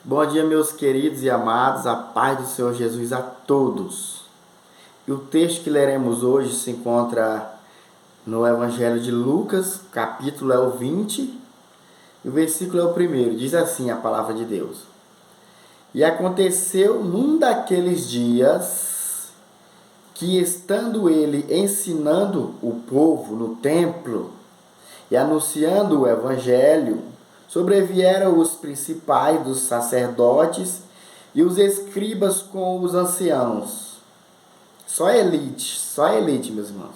Bom dia, meus queridos e amados, a paz do Senhor Jesus a todos. E o texto que leremos hoje se encontra no Evangelho de Lucas, capítulo é o 20, e o versículo é o primeiro. Diz assim a palavra de Deus: E aconteceu num daqueles dias que, estando ele ensinando o povo no templo e anunciando o Evangelho, sobrevieram os principais dos sacerdotes e os escribas com os anciãos. Só elite, meus irmãos.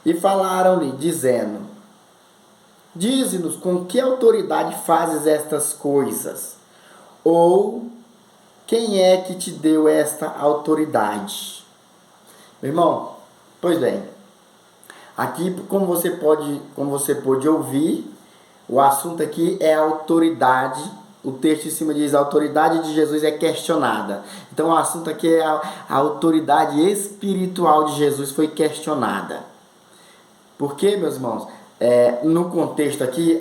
E falaram-lhe, dizendo: Dize-nos com que autoridade fazes estas coisas? Ou quem é que te deu esta autoridade? Meu irmão, pois bem, aqui como você pode ouvir, o assunto aqui é a autoridade. O texto em cima diz: a autoridade de Jesus é questionada. Então o assunto aqui é a autoridade espiritual de Jesus foi questionada. Por quê, meus irmãos? No contexto aqui,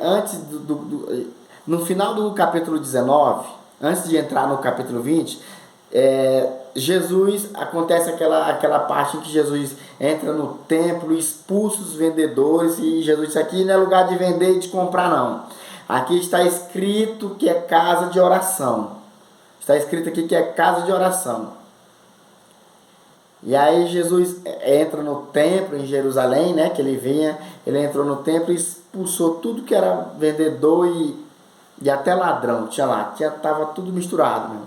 no final do capítulo 19, antes de entrar no capítulo 20, Jesus, acontece aquela parte em que Jesus entra no templo, expulsa os vendedores, e Jesus disse: aqui não é lugar de vender e de comprar, não. Aqui está escrito que é casa de oração. Está escrito aqui que é casa de oração. E aí Jesus entra no templo em Jerusalém, né? Que ele entrou no templo e expulsou tudo que era vendedor e até ladrão. Tinha lá, tava tudo misturado, meu.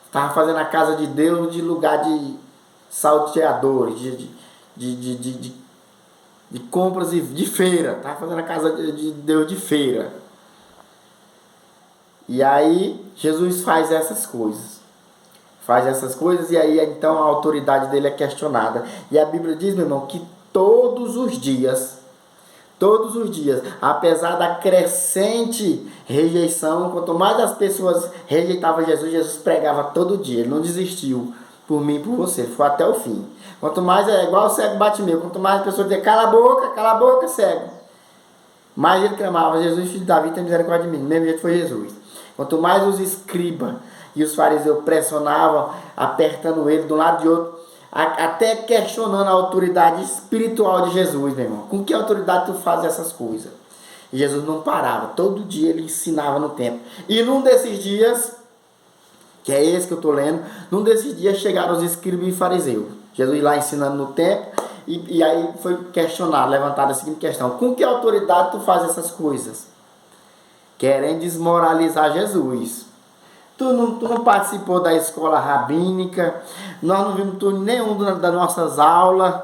Estava fazendo a casa de Deus de lugar de salteadores, de compras e de feira. Estava fazendo a casa de Deus de feira. E aí Jesus faz essas coisas. E aí então a autoridade dele é questionada. E a Bíblia diz, meu irmão, que todos os dias, apesar da crescente rejeição, quanto mais as pessoas rejeitavam Jesus, Jesus pregava todo dia. Ele não desistiu por mim e por você, foi até o fim. Quanto mais, é igual o cego Bartimeu, quanto mais as pessoas diziam: cala a boca, cego. Mais ele clamava: Jesus, filho de Davi, tem misericórdia de mim. Do mesmo jeito foi Jesus. Quanto mais os escribas e os fariseus pressionavam, apertando ele de um lado e de outro, até questionando a autoridade espiritual de Jesus, meu irmão. Com que autoridade tu faz essas coisas? E Jesus não parava. Todo dia ele ensinava no templo. E num desses dias, que é esse que eu estou lendo, num desses dias chegaram os escribas e fariseus. Jesus lá ensinando no templo, e aí foi questionado, levantada a seguinte questão: com que autoridade tu faz essas coisas? Querem desmoralizar Jesus. Tu não participou da escola rabínica, nós não vimos tu nenhum das nossas aulas,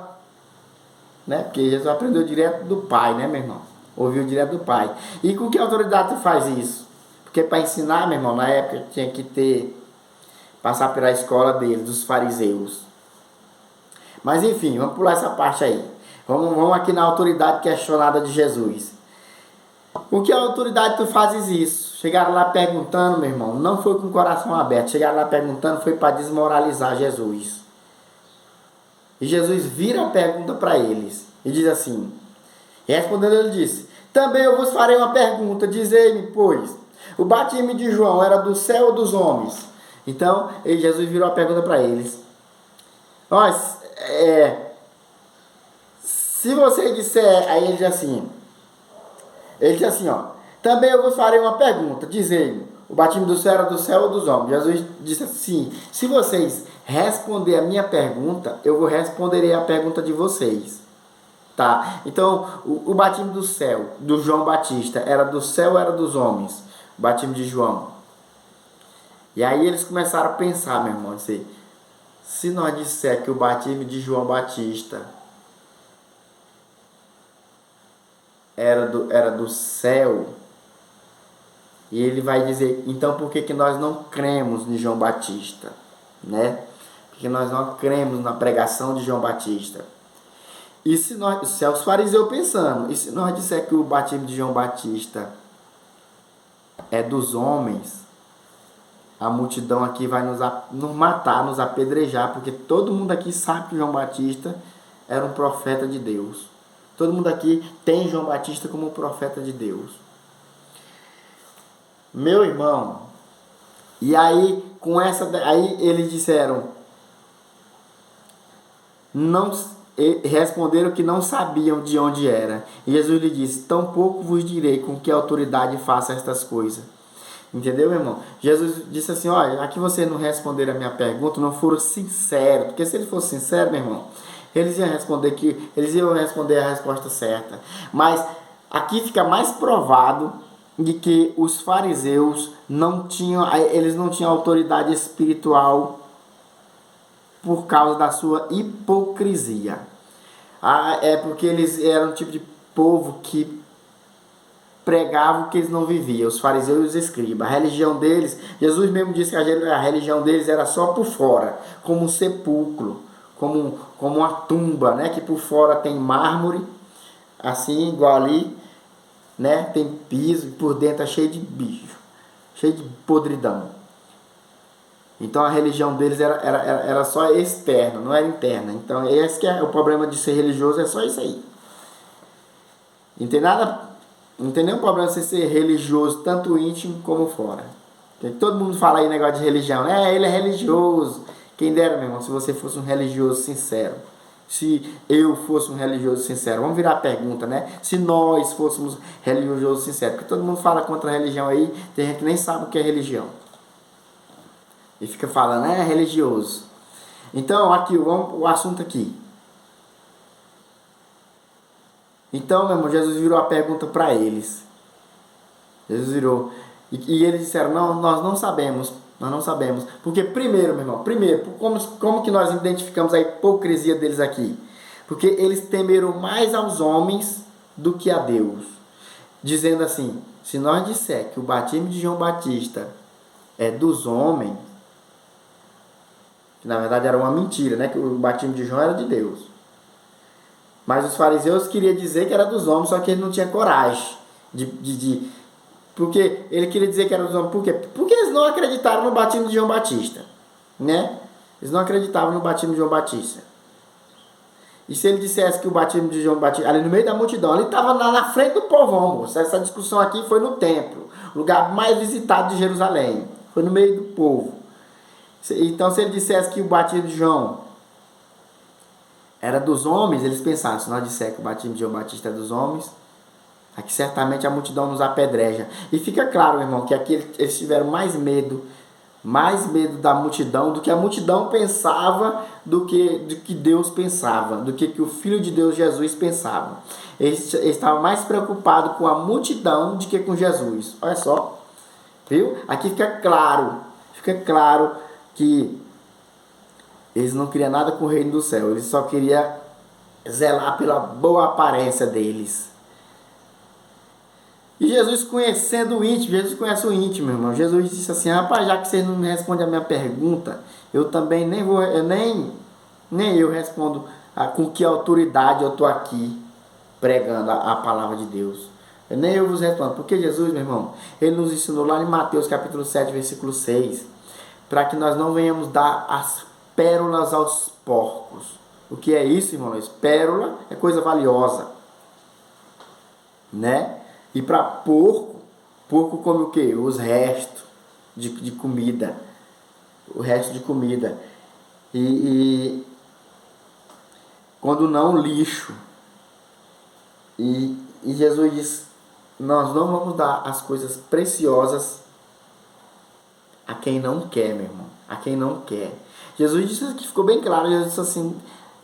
né? Porque Jesus aprendeu direto do Pai, né, meu irmão? Ouviu direto do Pai. E com que autoridade tu faz isso? Porque para ensinar, meu irmão, na época tinha que passar pela escola deles, dos fariseus. Mas enfim, vamos pular essa parte aí. Vamos aqui na autoridade questionada de Jesus. Com que autoridade tu fazes isso? Chegaram lá perguntando, meu irmão, não foi com o coração aberto. Chegaram lá perguntando, foi para desmoralizar Jesus. E Jesus vira a pergunta para eles e diz assim: respondendo, ele disse: também eu vos farei uma pergunta, dizei-me, pois, o batismo de João era do céu ou dos homens? Então, Jesus virou a pergunta para eles. Nós, se você disser, aí ele diz assim, ó: também eu vos farei uma pergunta, dizei-me, o batismo do céu era do céu ou dos homens? Jesus disse assim: se vocês responder a minha pergunta, eu vou responder a pergunta de vocês. Tá? Então, o batismo do céu, do João Batista, era do céu ou era dos homens? O batismo de João. E aí eles começaram a pensar, meu irmão, assim: se nós disser que o batismo de João Batista era do céu, e ele vai dizer, então por que nós não cremos em João Batista, né? Porque nós não cremos na pregação de João Batista. E se os fariseus pensando, e se nós disser que o batismo de João Batista é dos homens, a multidão aqui vai nos matar, nos apedrejar, porque todo mundo aqui sabe que João Batista era um profeta de Deus. Todo mundo aqui tem João Batista como um profeta de Deus. Meu irmão, E aí, aí eles disseram, não, responderam que não sabiam de onde era. E Jesus lhe disse, tampouco vos direi com que autoridade faça estas coisas. Entendeu, meu irmão? Jesus disse assim, olha, aqui vocês não responderam a minha pergunta, não foram sinceros. Porque se eles fossem sinceros, meu irmão, eles iam responder a resposta certa. Mas aqui fica mais provado de que os fariseus eles não tinham autoridade espiritual por causa da sua hipocrisia. É porque eles eram um tipo de povo que pregavam o que eles não viviam, os fariseus e os escribas. A religião deles, Jesus mesmo disse que a religião deles era só por fora, como um sepulcro, como uma tumba, né? Que por fora tem mármore, assim, igual ali, né? Tem piso, e por dentro é cheio de bicho, cheio de podridão. Então a religião deles era só externa, não era interna. Então esse que é o problema de ser religioso, é só isso aí. Não tem nada, não tem nenhum problema você ser religioso, tanto íntimo como fora. Todo mundo fala aí negócio de religião, né? Ele é religioso. Quem dera, meu irmão, se você fosse um religioso sincero. Se eu fosse um religioso sincero. Vamos virar a pergunta, né? Se nós fôssemos religiosos sinceros. Porque todo mundo fala contra a religião aí, tem gente que nem sabe o que é religião. E fica falando, é religioso. Então, aqui, o assunto aqui. Então, meu irmão, Jesus virou a pergunta para eles. Jesus virou. E eles disseram, não, nós não sabemos. Nós não sabemos. Porque primeiro, meu irmão, como que nós identificamos a hipocrisia deles aqui? Porque eles temeram mais aos homens do que a Deus. Dizendo assim, se nós disser que o batismo de João Batista é dos homens, que na verdade era uma mentira, né? Que o batismo de João era de Deus. Mas os fariseus queriam dizer que era dos homens, só que ele não tinha coragem porque ele queria dizer que era dos homens. Por quê? Porque eles não acreditaram no batismo de João Batista, né? Eles não acreditavam no batismo de João Batista. E se ele dissesse que o batismo de João Batista, ali no meio da multidão, ele estava lá na frente do povão, moço. Essa discussão aqui foi no templo, o lugar mais visitado de Jerusalém. Foi no meio do povo. Então, se ele dissesse que o batismo de João era dos homens, eles pensaram, se nós disser que o batismo de João Batista é dos homens, aqui certamente a multidão nos apedreja. E fica claro, irmão, que aqui eles tiveram mais medo da multidão, do que a multidão pensava, do que Deus pensava, do que o Filho de Deus, Jesus, pensava. Eles estavam mais preocupados com a multidão do que com Jesus. Olha só, viu? Aqui fica claro que eles não queriam nada com o reino do céu, eles só queriam zelar pela boa aparência deles. E Jesus conhecendo o íntimo, Jesus conhece o íntimo, meu irmão. Jesus disse assim, rapaz, já que vocês não me respondem a minha pergunta, eu também nem eu respondo com que autoridade eu estou aqui pregando a palavra de Deus. Nem eu vos respondo, porque Jesus, meu irmão, ele nos ensinou lá em Mateus capítulo 7, versículo 6, para que nós não venhamos dar as pérolas aos porcos. O que é isso, irmãos? Pérola é coisa valiosa, né? E para porco come o quê? Os restos de comida. O resto de comida. E quando não, lixo. E Jesus diz, nós não vamos dar as coisas preciosas a quem não quer, meu irmão. A quem não quer. Jesus disse que ficou bem claro. Jesus disse assim,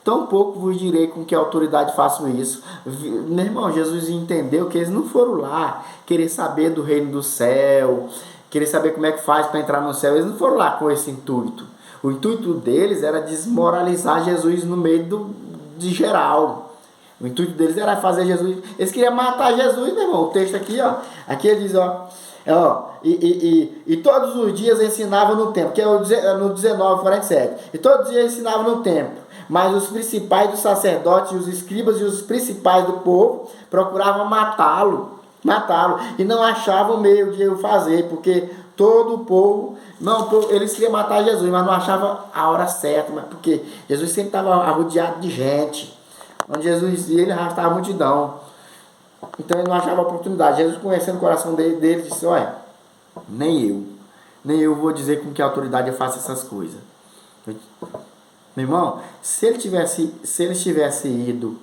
tão pouco vos direi com que autoridade façam isso. Meu irmão, Jesus entendeu que eles não foram lá querer saber do reino do céu, querer saber como é que faz para entrar no céu. Eles não foram lá com esse intuito. O intuito deles era desmoralizar Jesus no meio de geral. O intuito deles era fazer Jesus... Eles queriam matar Jesus, meu irmão. O texto aqui, ó. Aqui ele diz, ó... E todos os dias ensinava no templo, que é no 19:47. E todos os dias ensinava no templo. Mas os principais dos sacerdotes, os escribas e os principais do povo procuravam matá-lo. E não achavam meio de o fazer, porque todo o povo... eles queriam matar Jesus, mas não achavam a hora certa, porque Jesus sempre estava rodeado de gente. Onde Jesus ia, ele arrastava a multidão. Então ele não achava oportunidade. Jesus, conhecendo o coração dele disse, olha, nem eu. nem eu vou dizer com que autoridade eu faço essas coisas. Meu irmão, se ele tivesse ido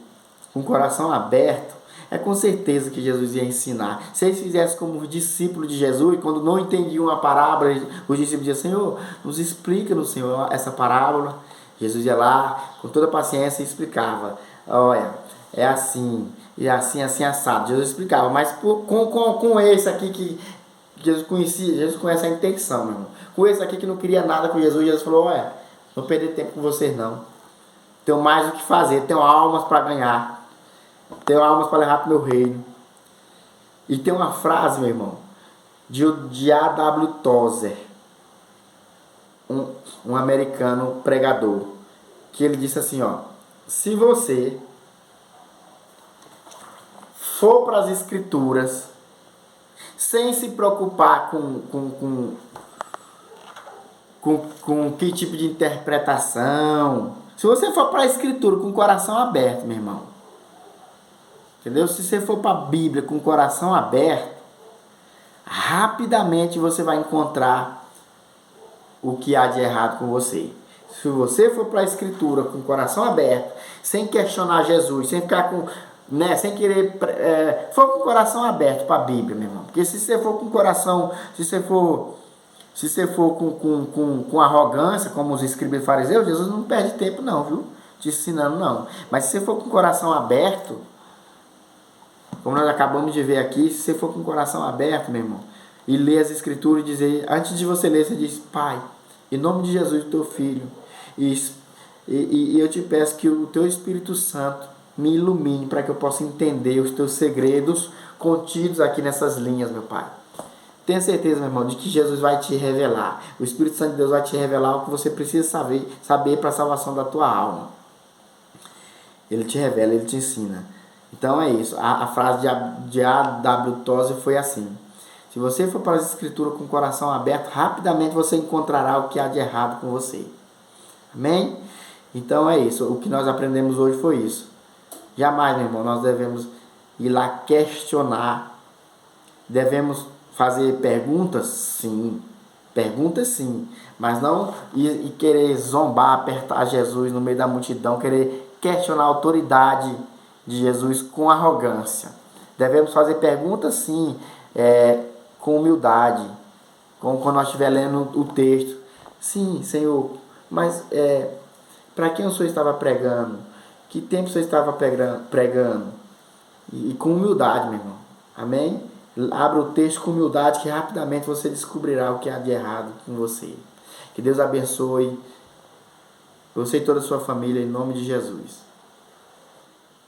com o coração aberto, é com certeza que Jesus ia ensinar. Se eles fizessem como discípulo de Jesus, quando não entendiam uma parábola, os discípulos diziam: Senhor, nos explica no Senhor essa parábola. Jesus ia lá, com toda paciência, e explicava: olha, é assim, e assim, assim, assado. Jesus explicava, mas com esse aqui que Jesus conhecia, Jesus conhece a intenção, meu irmão. Com esse aqui que não queria nada com Jesus, Jesus falou: olha, não perder tempo com vocês não. Tenho mais o que fazer, tenho almas para ganhar. Tenho almas para levar para o meu reino. E tem uma frase, meu irmão, de A.W. Tozer, um americano pregador, que ele disse assim, ó: se você for para as escrituras sem se preocupar com que tipo de interpretação, se você for para a escritura com o coração aberto, meu irmão, entendeu? Se você for para a Bíblia com o coração aberto, rapidamente você vai encontrar o que há de errado com você. Se você for para a Escritura com o coração aberto, sem questionar Jesus, sem ficar com, né, sem querer, for com o coração aberto para a Bíblia, meu irmão. Porque se você for com o coração, se você for com arrogância, como os escribas e fariseus, Jesus não perde tempo não, viu? Te ensinando não. Mas se você for com o coração aberto, como nós acabamos de ver aqui, se você for com o coração aberto, meu irmão, e ler as escrituras e dizer, antes de você ler, você diz: Pai, em nome de Jesus, teu filho, e eu te peço que o teu Espírito Santo me ilumine para que eu possa entender os teus segredos contidos aqui nessas linhas, meu Pai. Tenha certeza, meu irmão, de que Jesus vai te revelar. O Espírito Santo de Deus vai te revelar o que você precisa saber para a salvação da tua alma. Ele te revela, ele te ensina. Então é isso. A frase de A.W. Tozer foi assim: se você for para as escrituras com o coração aberto, rapidamente você encontrará o que há de errado com você. Amém? Então é isso. O que nós aprendemos hoje foi isso. Jamais, meu irmão, nós devemos ir lá questionar. Devemos fazer perguntas? Sim. Perguntas sim. Mas não ir querer zombar, apertar Jesus no meio da multidão, querer questionar a autoridade de Jesus com arrogância. Devemos fazer perguntas sim, com humildade, quando nós estiver lendo o texto. Sim, Senhor, mas para quem o Senhor estava pregando? Que tempo o Senhor estava pregando? E com humildade, meu irmão. Amém? Abra o texto com humildade, que rapidamente você descobrirá o que há de errado com você. Que Deus abençoe você e toda a sua família, em nome de Jesus.